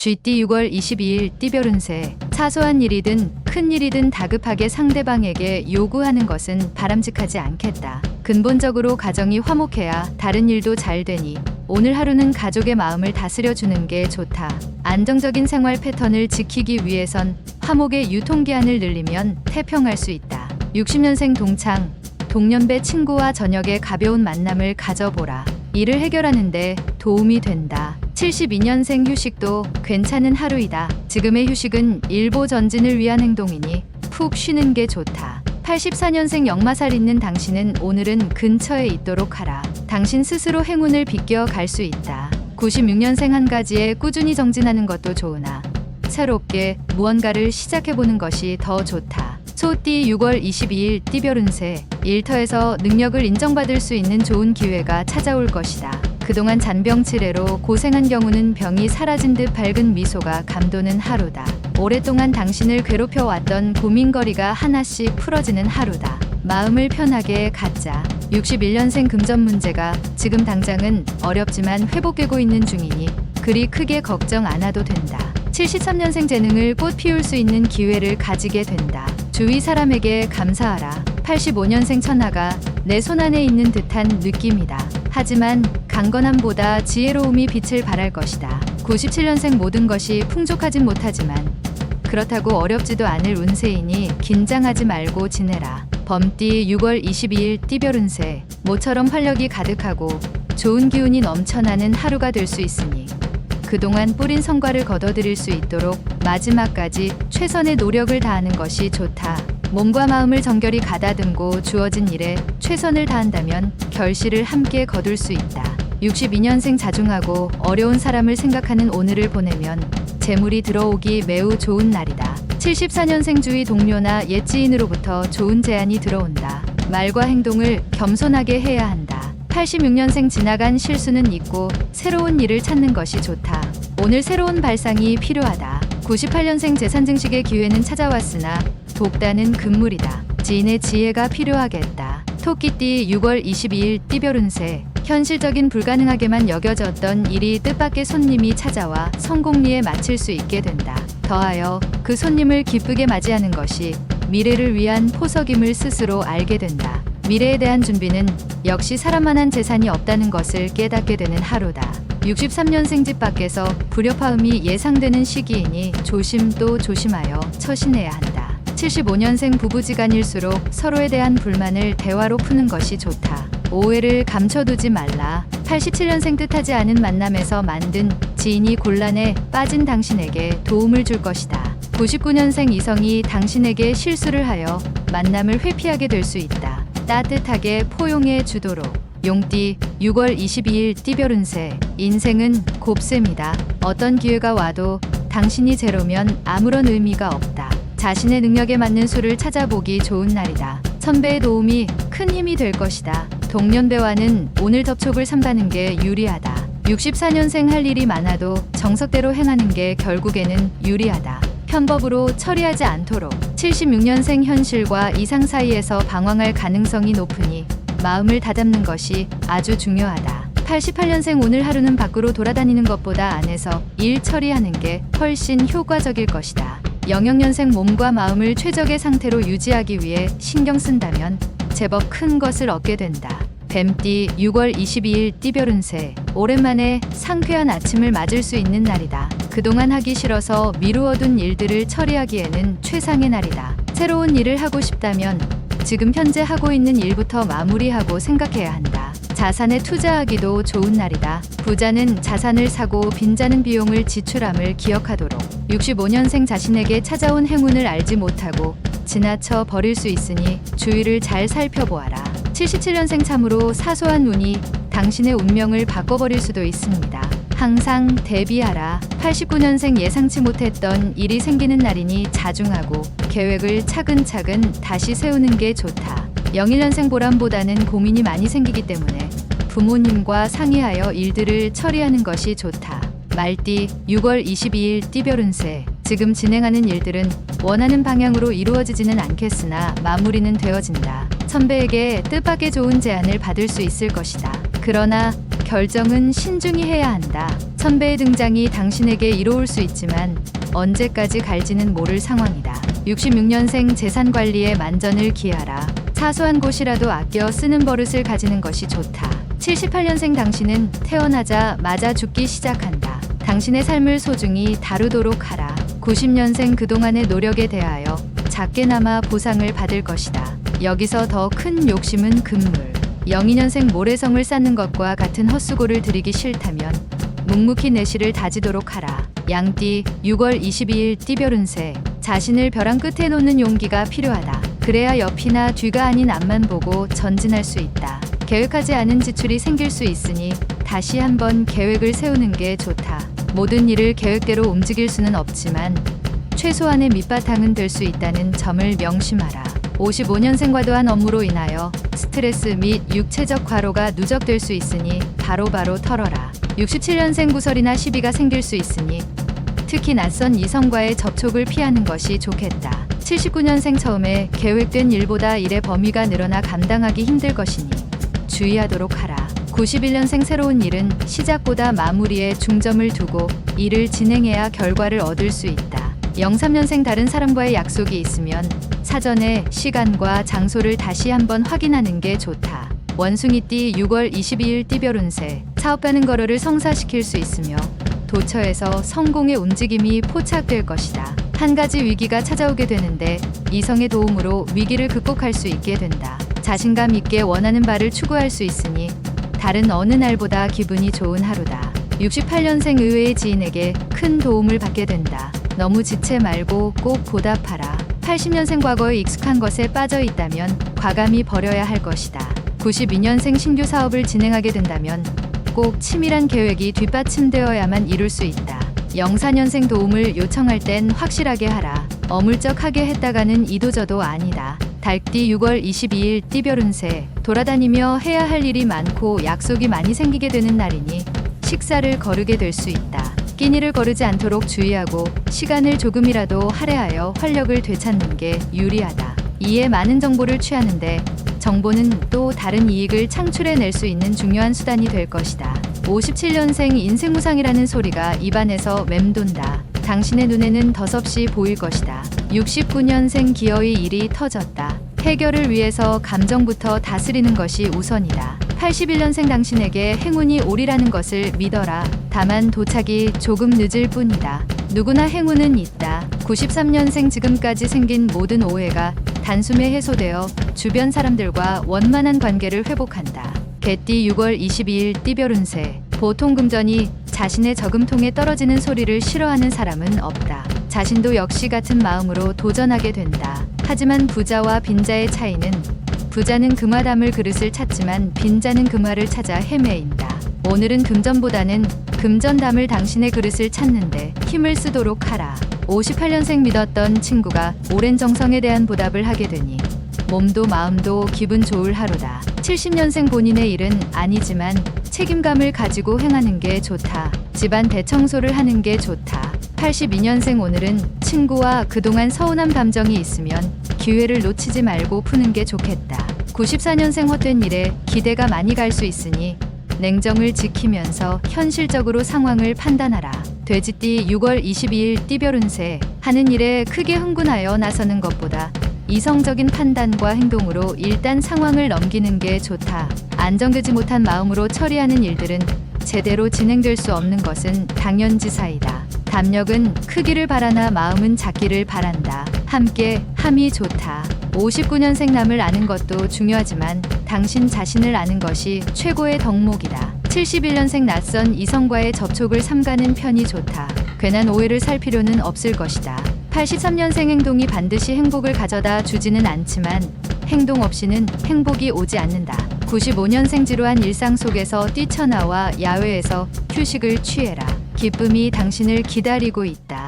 GT 6월 22일 띠별 운세. 사소한 일이든 큰 일이든 다급하게 상대방에게 요구하는 것은 바람직하지 않겠다. 근본적으로 가정이 화목해야 다른 일도 잘 되니 오늘 하루는 가족의 마음을 다스려주는 게 좋다. 안정적인 생활 패턴을 지키기 위해선 화목의 유통기한을 늘리면 태평할 수 있다. 60년생 동창. 동년배 친구와 저녁에 가벼운 만남을 가져보라. 일을 해결하는데 도움이 된다. 72년생 휴식도 괜찮은 하루이다. 지금의 휴식은 일보 전진을 위한 행동이니 푹 쉬는 게 좋다. 84년생 역마살 있는 당신은 오늘은 근처에 있도록 하라. 당신 스스로 행운을 비껴 갈 수 있다. 96년생 한 가지에 꾸준히 정진하는 것도 좋으나 새롭게 무언가를 시작해보는 것이 더 좋다. 소띠 6월 22일 띠별 운세. 일터에서 능력을 인정받을 수 있는 좋은 기회가 찾아올 것이다. 그동안 잔병치레로 고생한 경우는 병이 사라진 듯 밝은 미소가 감도는 하루다. 오랫동안 당신을 괴롭혀왔던 고민거리가 하나씩 풀어지는 하루다. 마음을 편하게 갖자. 61년생 금전 문제가 지금 당장은 어렵지만 회복되고 있는 중이니 그리 크게 걱정 안 해도 된다. 73년생 재능을 꽃 피울 수 있는 기회를 가지게 된다. 주위 사람에게 감사하라. 85년생 천하가 내 손안에 있는 듯한 느낌이다. 하지만 강건함보다 지혜로움이 빛을 발할 것이다. 97년생 모든 것이 풍족하진 못하지만 그렇다고 어렵지도 않을 운세이니 긴장하지 말고 지내라. 범띠 6월 22일 띠별 운세. 모처럼 활력이 가득하고 좋은 기운이 넘쳐나는 하루가 될 수 있으니 그동안 뿌린 성과를 거둬들일 수 있도록 마지막까지 최선의 노력을 다하는 것이 좋다. 몸과 마음을 정결히 가다듬고 주어진 일에 최선을 다한다면 결실을 함께 거둘 수 있다. 62년생 자중하고 어려운 사람을 생각하는 오늘을 보내면 재물이 들어오기 매우 좋은 날이다. 74년생 주위 동료나 옛 지인으로부터 좋은 제안이 들어온다. 말과 행동을 겸손하게 해야 한다. 86년생 지나간 실수는 잊고 새로운 일을 찾는 것이 좋다. 오늘 새로운 발상이 필요하다. 98년생 재산 증식의 기회는 찾아왔으나 독단은 금물이다. 지인의 지혜가 필요하겠다. 토끼띠 6월 22일 띠별 운세. 현실적인 불가능하게만 여겨졌던 일이 뜻밖의 손님이 찾아와 성공리에 마칠 수 있게 된다. 더하여 그 손님을 기쁘게 맞이하는 것이 미래를 위한 포석임을 스스로 알게 된다. 미래에 대한 준비는 역시 사람만한 재산이 없다는 것을 깨닫게 되는 하루다. 63년생 집 밖에서 불협화음이 예상되는 시기이니 조심 또 조심하여 처신해야 한다. 75년생 부부지간일수록 서로에 대한 불만을 대화로 푸는 것이 좋다. 오해를 감춰두지 말라. 87년생 뜻하지 않은 만남에서 만든 지인이 곤란에 빠진 당신에게 도움을 줄 것이다. 99년생 이성이 당신에게 실수를 하여 만남을 회피하게 될 수 있다. 따뜻하게 포용해 주도록. 용띠 6월 22일 띠별 운세. 인생은 곱셈이다. 어떤 기회가 와도 당신이 제로면 아무런 의미가 없다. 자신의 능력에 맞는 수를 찾아보기 좋은 날이다. 선배의 도움이 큰 힘이 될 것이다. 동년배와는 오늘 접촉을 삼가는 게 유리하다. 64년생 할 일이 많아도 정석대로 행하는 게 결국에는 유리하다. 편법으로 처리하지 않도록. 76년생 현실과 이상 사이에서 방황할 가능성이 높으니 마음을 다잡는 것이 아주 중요하다. 88년생 오늘 하루는 밖으로 돌아다니는 것보다 안에서 일 처리하는 게 훨씬 효과적일 것이다. 00년생 몸과 마음을 최적의 상태로 유지하기 위해 신경 쓴다면 제법 큰 것을 얻게 된다. 뱀띠 6월 22일 띠별 운세. 오랜만에 상쾌한 아침을 맞을 수 있는 날이다. 그동안 하기 싫어서 미루어둔 일들을 처리하기에는 최상의 날이다. 새로운 일을 하고 싶다면 지금 현재 하고 있는 일부터 마무리하고 생각해야 한다. 자산에 투자하기도 좋은 날이다. 부자는 자산을 사고 빈자는 비용을 지출함을 기억하도록. 65년생 자신에게 찾아온 행운을 알지 못하고 지나쳐 버릴 수 있으니 주위를 잘 살펴보아라. 77년생 참으로 사소한 운이 당신의 운명을 바꿔버릴 수도 있습니다. 항상 대비하라. 89년생 예상치 못했던 일이 생기는 날이니 자중하고 계획을 차근차근 다시 세우는 게 좋다. 01년생 보람보다는 고민이 많이 생기기 때문에 부모님과 상의하여 일들을 처리하는 것이 좋다. 말띠 6월 22일 띠별 운세. 지금 진행하는 일들은 원하는 방향으로 이루어지지는 않겠으나 마무리는 되어진다. 선배에게 뜻밖의 좋은 제안을 받을 수 있을 것이다. 그러나 결정은 신중히 해야 한다. 선배의 등장이 당신에게 이로울 수 있지만 언제까지 갈지는 모를 상황이다. 66년생 재산 관리에 만전을 기하라. 사소한 곳이라도 아껴 쓰는 버릇을 가지는 것이 좋다. 78년생 당신은 태어나자마자 죽기 시작한다. 당신의 삶을 소중히 다루도록 하라. 90년생 그동안의 노력에 대하여 작게나마 보상을 받을 것이다. 여기서 더 큰 욕심은 금물. 02년생 모래성을 쌓는 것과 같은 헛수고를 들이기 싫다면 묵묵히 내실을 다지도록 하라. 양띠 6월 22일 띠별 운세. 자신을 벼랑 끝에 놓는 용기가 필요하다. 그래야 옆이나 뒤가 아닌 앞만 보고 전진할 수 있다. 계획하지 않은 지출이 생길 수 있으니 다시 한번 계획을 세우는 게 좋다. 모든 일을 계획대로 움직일 수는 없지만 최소한의 밑바탕은 될 수 있다는 점을 명심하라. 55년생 과도한 업무로 인하여 스트레스 및 육체적 과로가 누적될 수 있으니 바로바로 털어라. 67년생 구설이나 시비가 생길 수 있으니 특히 낯선 이성과의 접촉을 피하는 것이 좋겠다. 79년생 처음에 계획된 일보다 일의 범위가 늘어나 감당하기 힘들 것이니 주의하도록 하라. 91년생 새로운 일은 시작보다 마무리에 중점을 두고 일을 진행해야 결과를 얻을 수 있다. 03년생 다른 사람과의 약속이 있으면 사전에 시간과 장소를 다시 한번 확인하는 게 좋다. 원숭이띠 6월 22일 띠별 운세. 사업가는 거래를 성사시킬 수 있으며 도처에서 성공의 움직임이 포착될 것이다. 한 가지 위기가 찾아오게 되는데 이성의 도움으로 위기를 극복할 수 있게 된다. 자신감 있게 원하는 바를 추구할 수 있으니 다른 어느 날보다 기분이 좋은 하루다. 68년생 의외의 지인에게 큰 도움을 받게 된다. 너무 지체 말고 꼭 보답하라. 80년생 과거에 익숙한 것에 빠져 있다면 과감히 버려야 할 것이다. 92년생 신규 사업을 진행하게 된다면 꼭 치밀한 계획이 뒷받침되어야만 이룰 수 있다. 04년생 도움을 요청할 땐 확실하게 하라. 어물쩍하게 했다가는 이도저도 아니다. 달띠 6월 22일 띠별 운세. 돌아다니며 해야 할 일이 많고 약속이 많이 생기게 되는 날이니 식사를 거르게 될 수 있다. 끼니를 거르지 않도록 주의하고 시간을 조금이라도 할애하여 활력을 되찾는 게 유리하다. 이에 많은 정보를 취하는데 정보는 또 다른 이익을 창출해낼 수 있는 중요한 수단이 될 것이다. 57년생 인생무상이라는 소리가 입안에서 맴돈다. 당신의 눈에는 덧없이 보일 것이다. 69년생 기어이 일이 터졌다. 해결을 위해서 감정부터 다스리는 것이 우선이다. 81년생 당신에게 행운이 오리라는 것을 믿어라. 다만 도착이 조금 늦을 뿐이다. 누구나 행운은 있다. 93년생 지금까지 생긴 모든 오해가 단숨에 해소되어 주변 사람들과 원만한 관계를 회복한다. 개띠 6월 22일 띠별 운세. 보통 금전이 자신의 저금통에 떨어지는 소리를 싫어하는 사람은 없다. 자신도 역시 같은 마음으로 도전하게 된다. 하지만 부자와 빈자의 차이는 부자는 금화 담을 그릇을 찾지만 빈자는 금화를 찾아 헤매인다. 오늘은 금전보다는 금전 담을 당신의 그릇을 찾는데 힘을 쓰도록 하라. 58년생 믿었던 친구가 오랜 정성에 대한 보답을 하게 되니 몸도 마음도 기분 좋을 하루다. 70년생 본인의 일은 아니지만 책임감을 가지고 행하는 게 좋다. 집안 대청소를 하는 게 좋다. 82년생 오늘은 친구와 그동안 서운한 감정이 있으면 기회를 놓치지 말고 푸는 게 좋겠다. 94년생 헛된 일에 기대가 많이 갈 수 있으니 냉정을 지키면서 현실적으로 상황을 판단하라. 돼지띠 6월 22일 띠별 운세. 하는 일에 크게 흥분하여 나서는 것보다 이성적인 판단과 행동으로 일단 상황을 넘기는 게 좋다. 안정되지 못한 마음으로 처리하는 일들은 제대로 진행될 수 없는 것은 당연지사이다. 담력은 크기를 바라나 마음은 작기를 바란다. 함께 함이 좋다. 59년생 남을 아는 것도 중요하지만 당신 자신을 아는 것이 최고의 덕목이다. 71년생 낯선 이성과의 접촉을 삼가는 편이 좋다. 괜한 오해를 살 필요는 없을 것이다. 83년생 행동이 반드시 행복을 가져다 주지는 않지만 행동 없이는 행복이 오지 않는다. 95년생 지루한 일상 속에서 뛰쳐나와 야외에서 휴식을 취해라. 기쁨이 당신을 기다리고 있다.